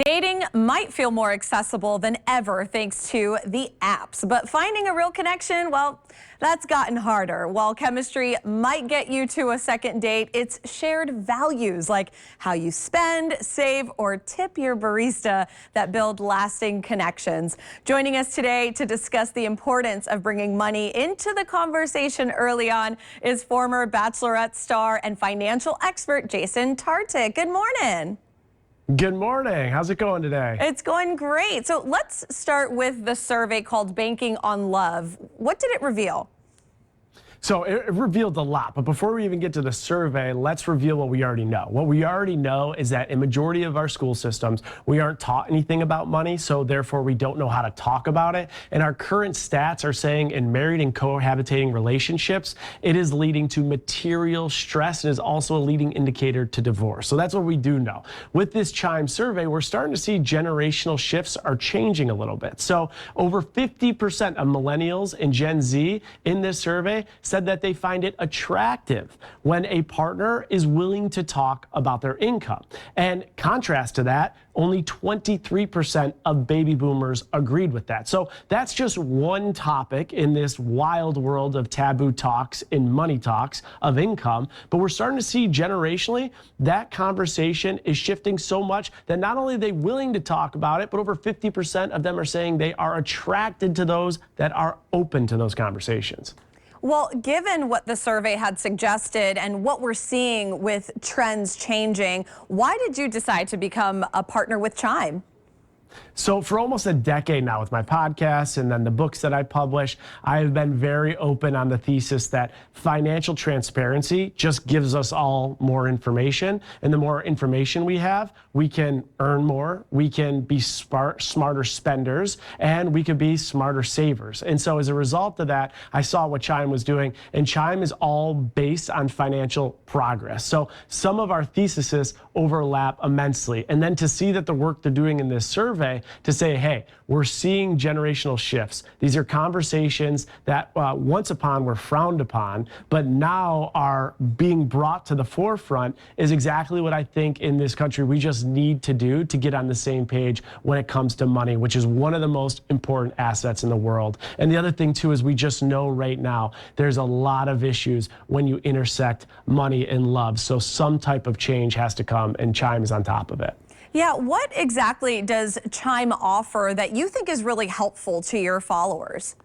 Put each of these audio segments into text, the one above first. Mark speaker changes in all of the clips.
Speaker 1: Dating might feel more accessible than ever thanks to the apps, but finding a real connection, well, that's gotten harder. While chemistry might get you to a second date, it's shared values like how you spend, save, or tip your barista that build lasting connections. Joining us today to discuss the importance of bringing money into the conversation early on is former Bachelorette star and financial expert Jason Tartick. Good morning.
Speaker 2: Good morning. How's it going today?
Speaker 1: It's going great. So let's start with the survey called Banking on Love. What did it reveal?
Speaker 2: So it revealed a lot, but before we even get to the survey, let's reveal what we already know. What we already know is that in majority of our school systems, we aren't taught anything about money, so therefore we don't know how to talk about it. And our current stats are saying in married and cohabitating relationships, it is leading to material stress and is also a leading indicator to divorce. So that's what we do know. With this Chime survey, we're starting to see generational shifts are changing a little bit. So over 50% of millennials and Gen Z in this survey said that they find it attractive when a partner is willing to talk about their income. And contrast to that, only 23% of baby boomers agreed with that. So that's just one topic in this wild world of taboo talks and money talks of income. But we're starting to see generationally that conversation is shifting so much that not only are they willing to talk about it, but over 50% of them are saying they are attracted to those that are open to those conversations.
Speaker 1: Well, given what the survey had suggested and what we're seeing with trends changing, why did you decide to become a partner with Chime?
Speaker 2: So for almost a decade now with my podcasts and then the books that I publish, I have been very open on the thesis that financial transparency just gives us all more information. And the more information we have, we can earn more, we can be smarter spenders, and we could be smarter savers. And so as a result of that, I saw what Chime was doing, and Chime is all based on financial progress. So some of our theses overlap immensely. And then to see that the work they're doing in this survey to say, hey, we're seeing generational shifts. These are conversations that once upon were frowned upon, but now are being brought to the forefront is exactly what I think in this country we just need to do to get on the same page when it comes to money, which is one of the most important assets in the world. And the other thing too is we just know right now there's a lot of issues when you intersect money and love. So some type of change has to come, and Chime is on top of it.
Speaker 1: Yeah, what exactly does Chime offer that you think is really helpful to your followers?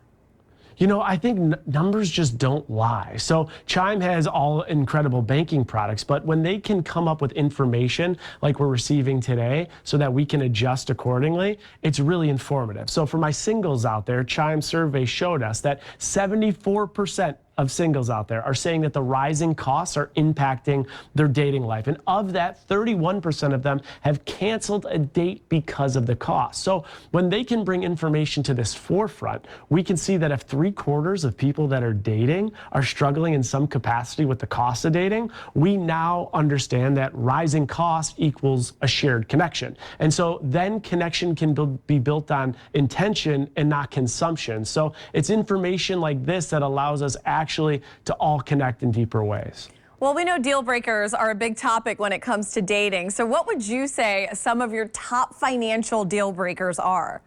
Speaker 2: You know, I think numbers just don't lie. So Chime has all incredible banking products, but when they can come up with information like we're receiving today so that we can adjust accordingly, it's really informative. So for my singles out there, Chime survey showed us that 74% of singles out there are saying that the rising costs are impacting their dating life. And of that, 31% of them have canceled a date because of the cost. So when they can bring information to this forefront, we can see that if 3/4 of people that are dating are struggling in some capacity with the cost of dating, we now understand that rising cost equals a shared connection. And so then connection can be built on intention and not consumption. So it's information like this that allows us actually to all connect in deeper ways.
Speaker 1: Well, we know deal breakers are a big topic when it comes to dating. So what would you say some of your top financial deal breakers are?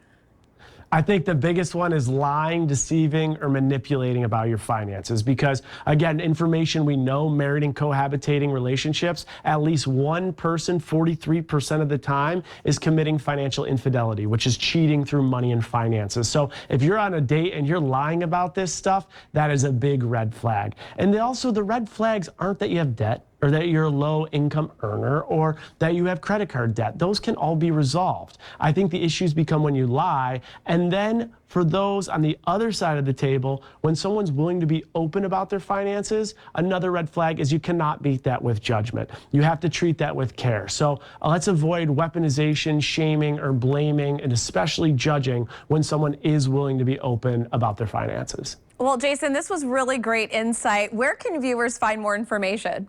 Speaker 2: I think the biggest one is lying, deceiving, or manipulating about your finances. Because again, information we know, married and cohabitating relationships, at least one person, 43% of the time, is committing financial infidelity, which is cheating through money and finances. So if you're on a date and you're lying about this stuff, that is a big red flag. And also the red flags aren't that you have debt, or that you're a low income earner, or that you have credit card debt. Those can all be resolved. I think the issues become when you lie. And then for those on the other side of the table, when someone's willing to be open about their finances, another red flag is you cannot beat that with judgment. You have to treat that with care. So let's avoid weaponization, shaming, or blaming, and especially judging when someone is willing to be open about their finances.
Speaker 1: Well, Jason, this was really great insight. Where can viewers find more information?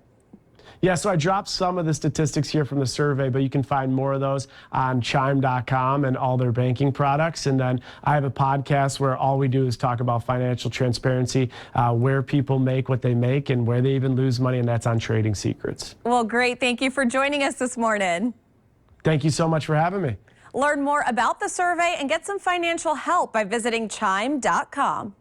Speaker 2: Yeah, so I dropped some of the statistics here from the survey, but you can find more of those on chime.com and all their banking products. And then I have a podcast where all we do is talk about financial transparency, where people make what they make and where they even lose money, and that's on Trading Secrets.
Speaker 1: Well, great. Thank you for joining us this morning.
Speaker 2: Thank you so much for having me.
Speaker 1: Learn more about the survey and get some financial help by visiting chime.com.